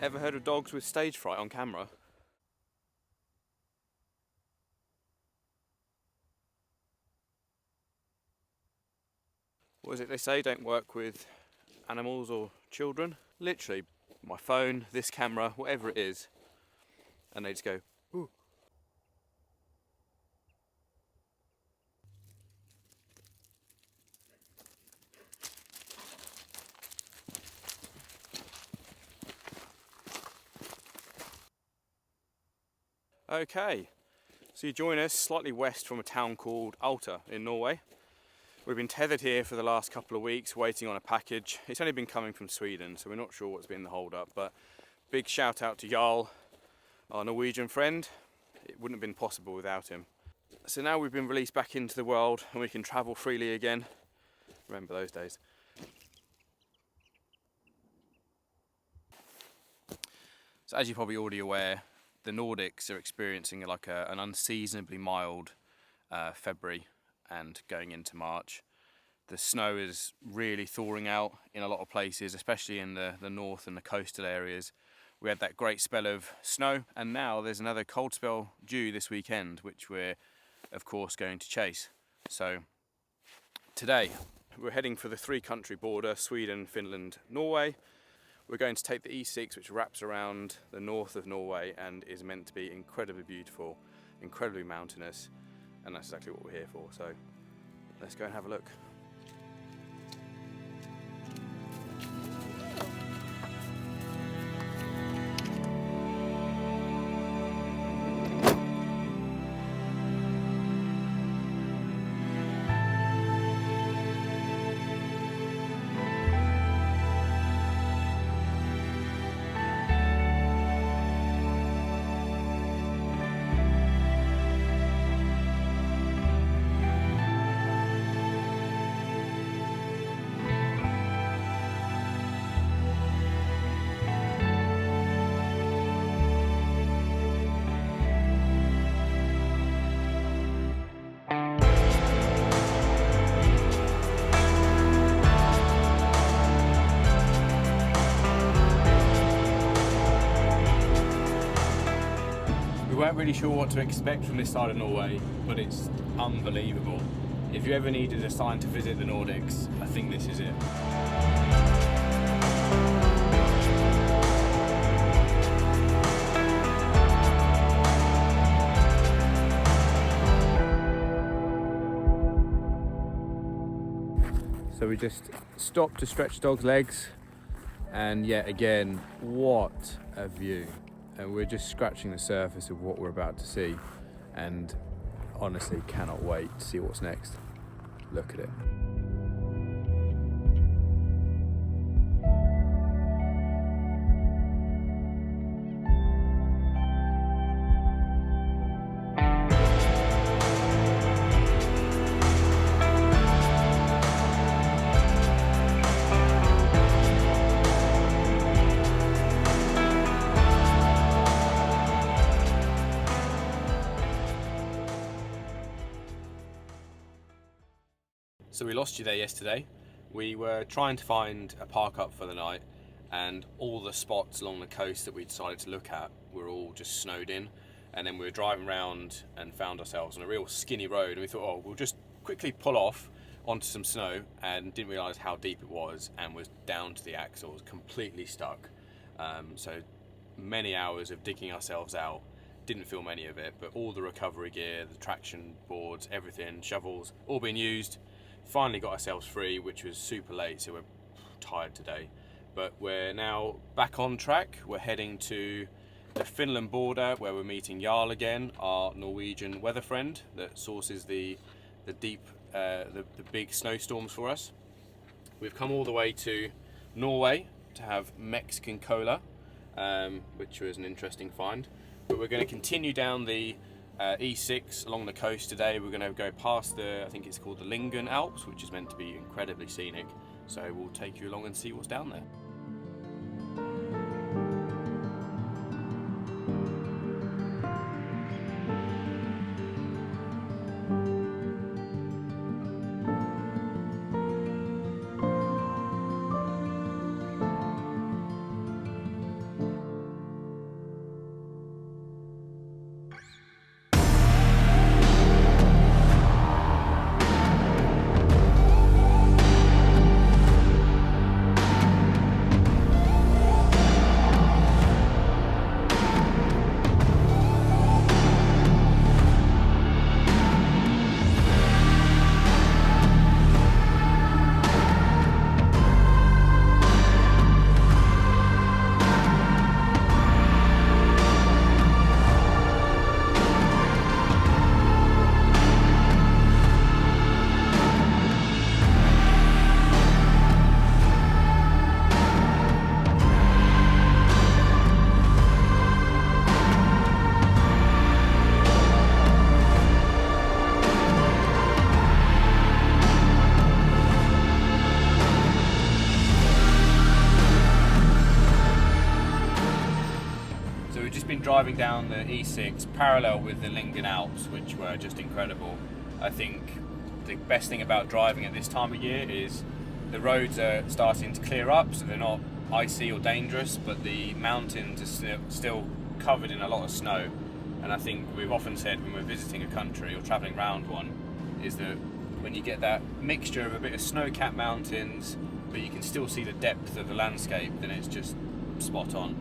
Ever heard of dogs with stage fright on camera? What is it they say? Don't work with animals or children. Literally, my phone, this camera, whatever it is, and they just go, ooh. Okay, so you join us slightly west from a town called Alta in Norway. We've been tethered here for the last couple of weeks waiting on a package. It's only been coming from Sweden, so we're not sure what's been the hold up, but big shout out to Jarl, our Norwegian friend. It wouldn't have been possible without him. So now we've been released back into the world and we can travel freely again. Remember those days. So as you're probably already aware, the Nordics are experiencing an unseasonably mild February and going into March. The snow is really thawing out in a lot of places, especially in the north and the coastal areas. We had that great spell of snow, and now there's another cold spell due this weekend, which we're of course going to chase. So today we're heading for the three-country border, Sweden, Finland, Norway. We're going to take the E6, which wraps around the north of Norway and is meant to be incredibly beautiful, incredibly mountainous, and that's exactly what we're here for. So let's go and have a look. We weren't really sure what to expect from this side of Norway, but it's unbelievable. If you ever needed a sign to visit the Nordics, I think this is it. So we just stopped to stretch dog's legs, and yet again, what a view. And we're just scratching the surface of what we're about to see, and honestly cannot wait to see what's next. Look at it. So we lost you there yesterday. We were trying to find a park up for the night, and all the spots along the coast that we decided to look at were all just snowed in. And then we were driving around and found ourselves on a real skinny road, and we thought, oh, we'll just quickly pull off onto some snow, and didn't realise how deep it was and was down to the axles, completely stuck. So many hours of digging ourselves out. Didn't film any of it, but all the recovery gear, the traction boards, everything, shovels, all being used. Finally got ourselves free, which was super late, so we're tired today. But we're now back on track. We're heading to the Finland border, where we're meeting Jarl again, our Norwegian weather friend that sources the big snowstorms for us. We've come all the way to Norway to have Mexican cola, which was an interesting find. But we're going to continue down the E6 along the coast today. We're going to go past I think it's called the Lyngen Alps, which is meant to be incredibly scenic. So we'll take you along and see what's down there. driving down the E6 parallel with the Lyngen Alps, which were just incredible. I think the best thing about driving at this time of year is the roads are starting to clear up, so they're not icy or dangerous, but the mountains are still covered in a lot of snow. And I think we've often said when we're visiting a country or travelling around one, is that when you get that mixture of a bit of snow-capped mountains, but you can still see the depth of the landscape, then it's just spot on.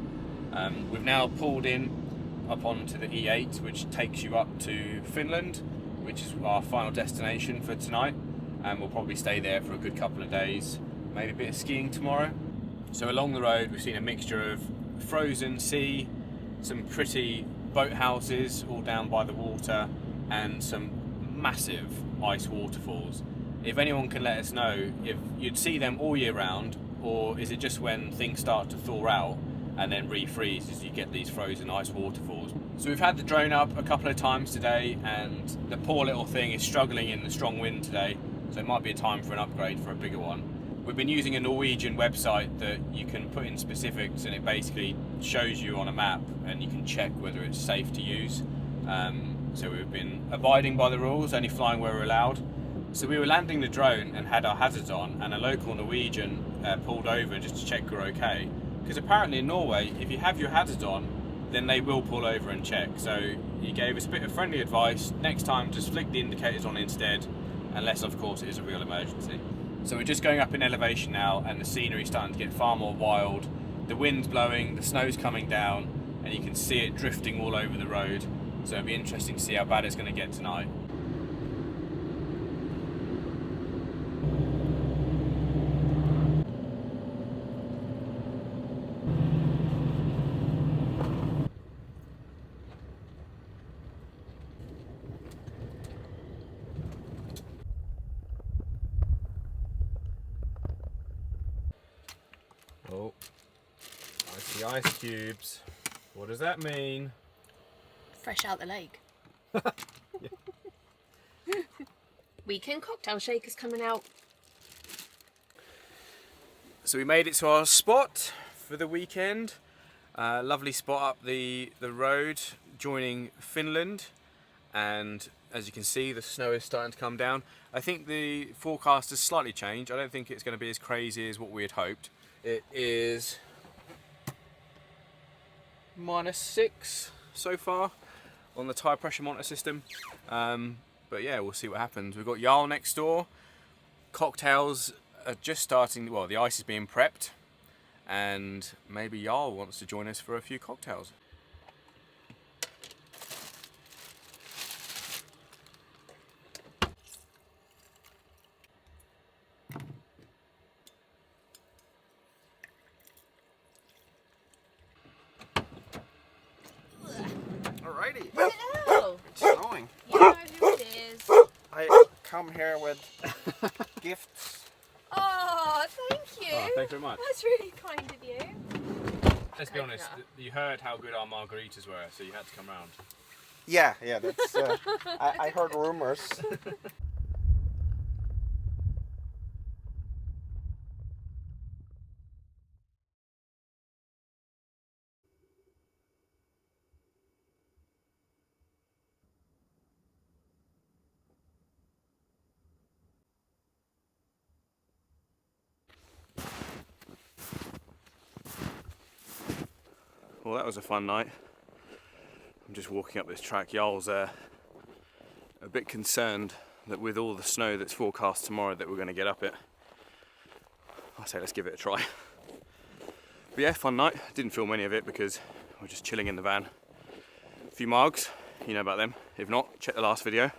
We've now pulled in up onto the E8, which takes you up to Finland, which is our final destination for tonight, and we'll probably stay there for a good couple of days, maybe a bit of skiing tomorrow. So along the road we've seen a mixture of frozen sea, some pretty boathouses all down by the water, and some massive ice waterfalls. If anyone can let us know if you'd see them all year round, or is it just when things start to thaw out and then refreeze as you get these frozen ice waterfalls. So we've had the drone up a couple of times today, and the poor little thing is struggling in the strong wind today, so it might be a time for an upgrade for a bigger one. We've been using a Norwegian website that you can put in specifics, and it basically shows you on a map and you can check whether it's safe to use. So we've been abiding by the rules, only flying where we're allowed. So we were landing the drone and had our hazards on, and a local Norwegian pulled over just to check we're okay. Because apparently in Norway, if you have your hazards on, then they will pull over and check. So he gave us a bit of friendly advice. Next time, just flick the indicators on instead, unless of course it is a real emergency. So we're just going up in elevation now, and the scenery's starting to get far more wild. The wind's blowing, the snow's coming down, and you can see it drifting all over the road. So it'll be interesting to see how bad it's going to get tonight. Oh, I see ice cubes. What does that mean? Fresh out the lake. Weekend cocktail shakers coming out. So we made it to our spot for the weekend. Lovely spot up the road, joining Finland. And as you can see, the snow is starting to come down. I think the forecast has slightly changed. I don't think it's going to be as crazy as what we had hoped. It is -6 so far on the tyre pressure monitor system. But yeah, we'll see what happens. We've got Jarl next door. Cocktails are just starting, well, the ice is being prepped, and maybe Jarl wants to join us for a few cocktails. Alrighty, Hello. it's snowing. You know who it is. I come here with gifts. Oh, thank you. Oh, thanks very much. That's really kind of you. Let's be honest, you heard how good our margaritas were, so you had to come round. Yeah, that's. I heard rumors. Well, that was a fun night. I'm just walking up this track. Jarl's a bit concerned that with all the snow that's forecast tomorrow that we're going to get up it. I say let's give it a try. But yeah, fun night. Didn't film any of it because we're just chilling in the van. A few margs, you know about them. If not, check the last video.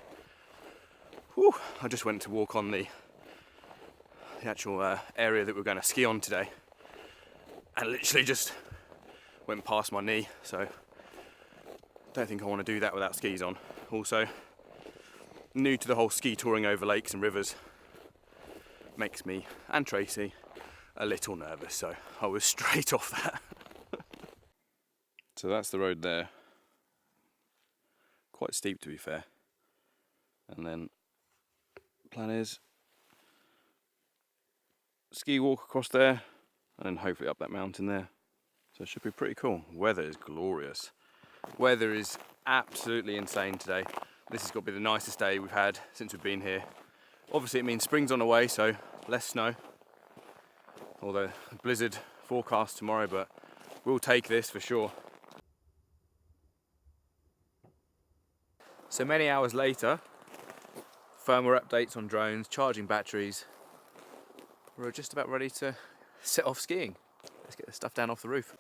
Whew, I just went to walk on the actual area that we're going to ski on today, and literally just went past my knee, so don't think I want to do that without skis on. Also, new to the whole ski touring over lakes and rivers, makes me and Tracy a little nervous, so I was straight off that. So that's the road there, quite steep to be fair, and then the plan is ski walk across there and then hopefully up that mountain there. So it should be pretty cool. Weather is glorious. Weather is absolutely insane today. This has got to be the nicest day we've had since we've been here. Obviously it means spring's on the way, so less snow. Although blizzard forecast tomorrow, but we'll take this for sure. So many hours later, firmware updates on drones, charging batteries. We're just about ready to set off skiing. Let's get the stuff down off the roof.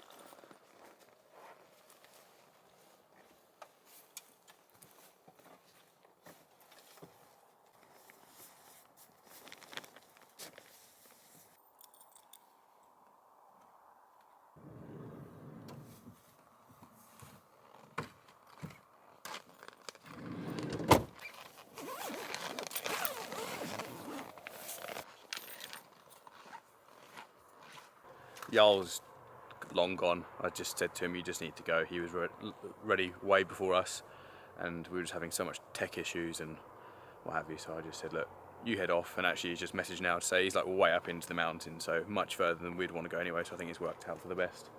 Jarl's long gone. I just said to him, you just need to go. He was ready way before us, and we were just having so much tech issues and what have you, so I just said, look, you head off. And actually he's just messaged now to say he's like way up into the mountain, so much further than we'd want to go anyway, so I think it's worked out for the best.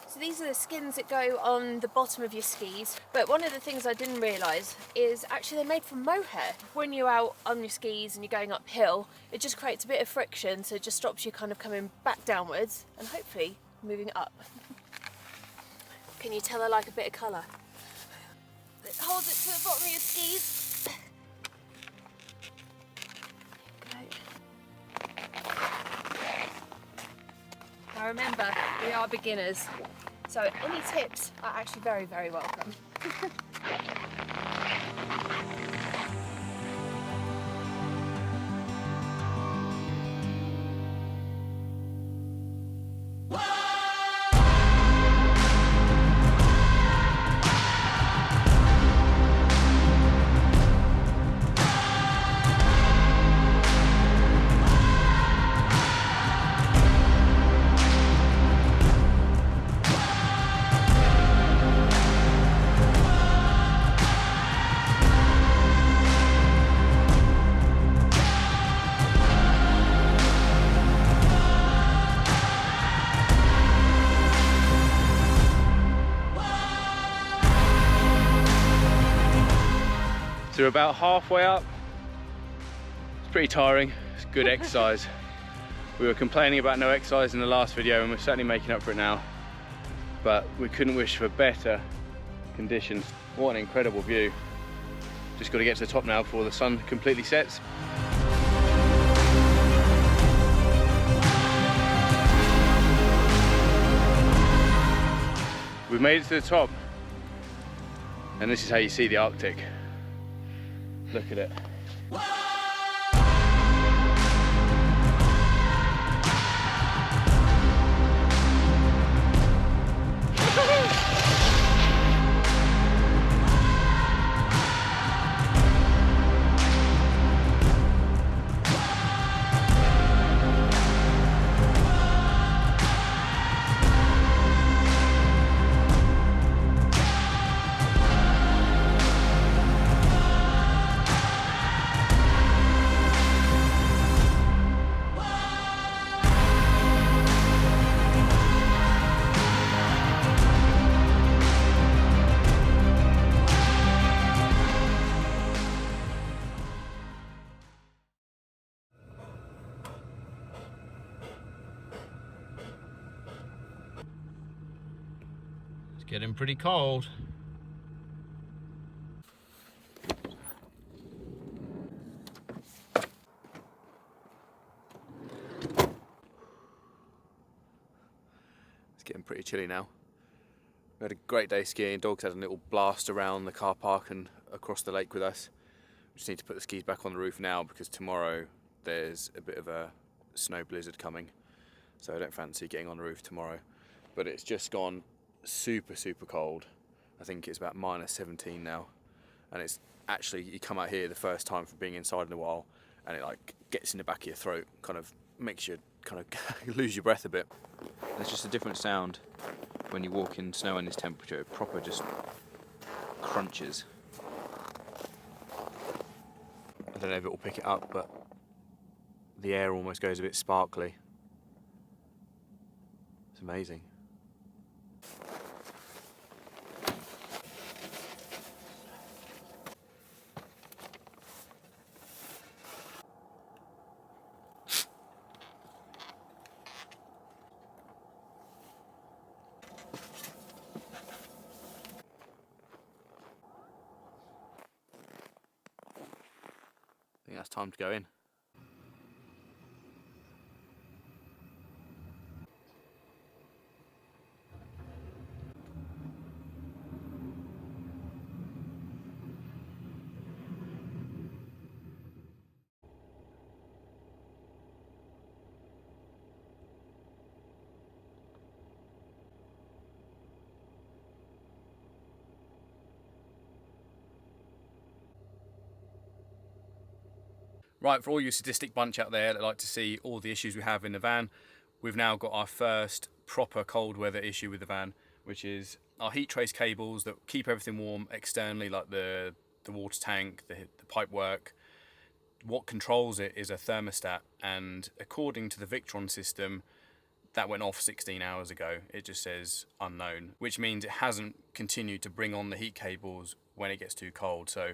So these are the skins that go on the bottom of your skis, but one of the things I didn't realise is actually they're made from mohair. When you're out on your skis and you're going uphill, it just creates a bit of friction, so it just stops you kind of coming back downwards and hopefully moving up. Can you tell I like a bit of colour? Hold it to the bottom of your skis. Now remember, we are beginners, so any tips are actually very, very welcome. So we're about halfway up. It's pretty tiring, it's good exercise. We were complaining about no exercise in the last video and we're certainly making up for it now. But we couldn't wish for better conditions. What an incredible view. Just got to get to the top now before the sun completely sets. We've made it to the top. And this is how you see the Arctic. Look at it. Getting pretty cold. It's getting pretty chilly now. We had a great day skiing. Dogs had a little blast around the car park and across the lake with us. We just need to put the skis back on the roof now because tomorrow there's a bit of a snow blizzard coming. So I don't fancy getting on the roof tomorrow. But it's just gone super cold. I think it's about -17 now, and it's actually, you come out here the first time from being inside in a while and it like gets in the back of your throat, kind of makes you kind of lose your breath a bit. There's just a different sound when you walk in snow in this temperature. It proper just crunches. I don't know if it will pick it up, but the air almost goes a bit sparkly. It's amazing. think that's time to go in. Right, for all you sadistic bunch out there that like to see all the issues we have in the van, we've now got our first proper cold weather issue with the van, which is our heat trace cables that keep everything warm externally, like the water tank, the pipe work. What controls it is a thermostat, and according to the Victron system, that went off 16 hours ago. It just says unknown, which means it hasn't continued to bring on the heat cables when it gets too cold. So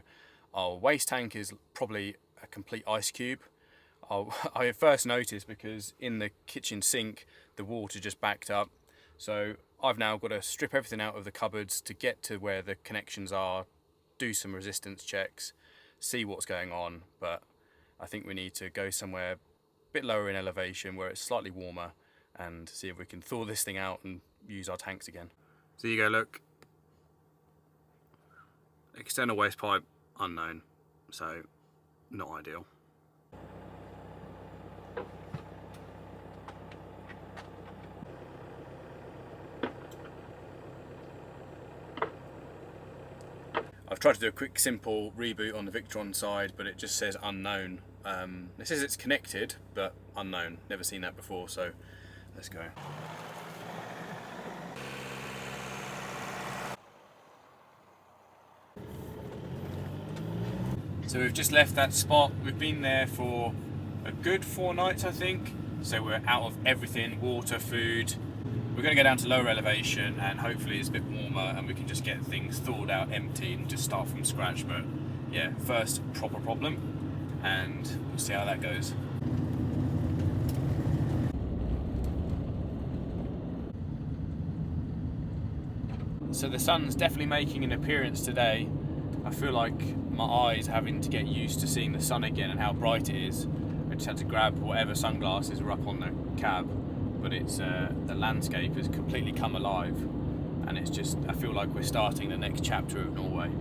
our waste tank is probably a complete ice cube. I first noticed because in the kitchen sink the water just backed up, so I've now got to strip everything out of the cupboards to get to where the connections are, do some resistance checks, see what's going on. But I think we need to go somewhere a bit lower in elevation where it's slightly warmer and see if we can thaw this thing out and use our tanks again. So you go, look, external waste pipe unknown, so not ideal. I've tried to do a quick simple reboot on the Victron side, but it just says unknown. It says it's connected, but unknown. Never seen that before, so let's go. So we've just left that spot. We've been there for a good 4 nights, I think. So we're out of everything, water, food. We're going to go down to lower elevation and hopefully it's a bit warmer and we can just get things thawed out, emptied and just start from scratch. But yeah, first proper problem and we'll see how that goes. So the sun's definitely making an appearance today. I feel like my eyes having to get used to seeing the sun again and how bright it is. I just had to grab whatever sunglasses were up on the cab, but it's the landscape has completely come alive, and it's just, I feel like we're starting the next chapter of Norway.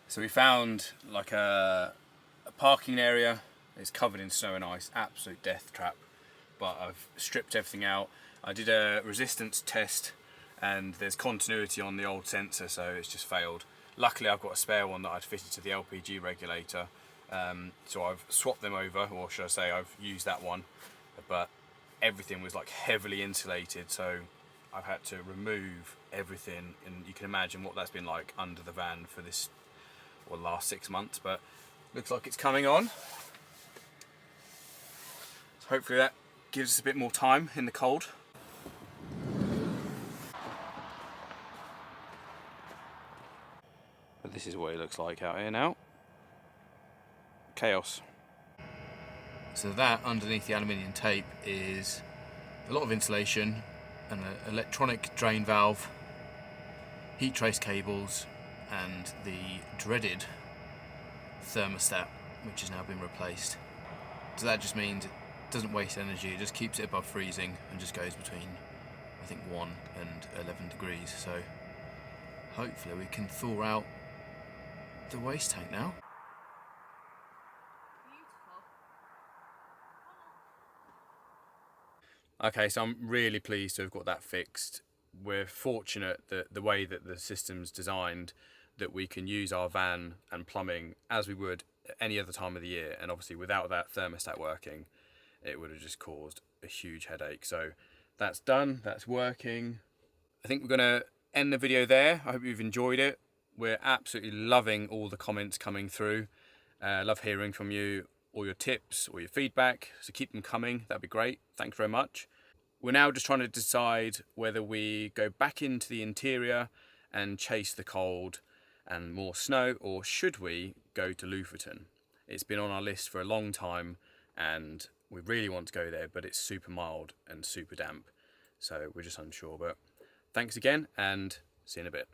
So we found like a parking area. It's covered in snow and ice, absolute death trap. But I've stripped everything out. I did a resistance test and there's continuity on the old sensor, so it's just failed. Luckily I've got a spare one that I'd fitted to the LPG regulator, so I've swapped them over, or should I say I've used that one, but everything was like heavily insulated, so I've had to remove everything, and you can imagine what that's been like under the van for this, or the last 6 months. But looks like it's coming on. So hopefully that gives us a bit more time in the cold. But this is what it looks like out here now. Chaos. So that underneath the aluminium tape is a lot of insulation, an electronic drain valve, heat trace cables, and the dreaded thermostat, which has now been replaced. So that just means it doesn't waste energy, it just keeps it above freezing and just goes between, I think, 1 and 11 degrees. So hopefully we can thaw out the waste tank now. Okay, so I'm really pleased to have got that fixed. We're fortunate that the way that the system's designed, that we can use our van and plumbing as we would any other time of the year, and obviously without that thermostat working it would have just caused a huge headache. So that's done, that's working. I think we're going to end the video there. I hope you've enjoyed it. We're absolutely loving all the comments coming through. Love hearing from you, all your tips, all your feedback, so keep them coming, that'd be great. Thanks very much. We're now just trying to decide whether we go back into the interior and chase the cold and more snow, or should we go to Lofoten? It's been on our list for a long time and We really want to go there, but it's super mild and super damp, so we're just unsure. But thanks again, and see you in a bit.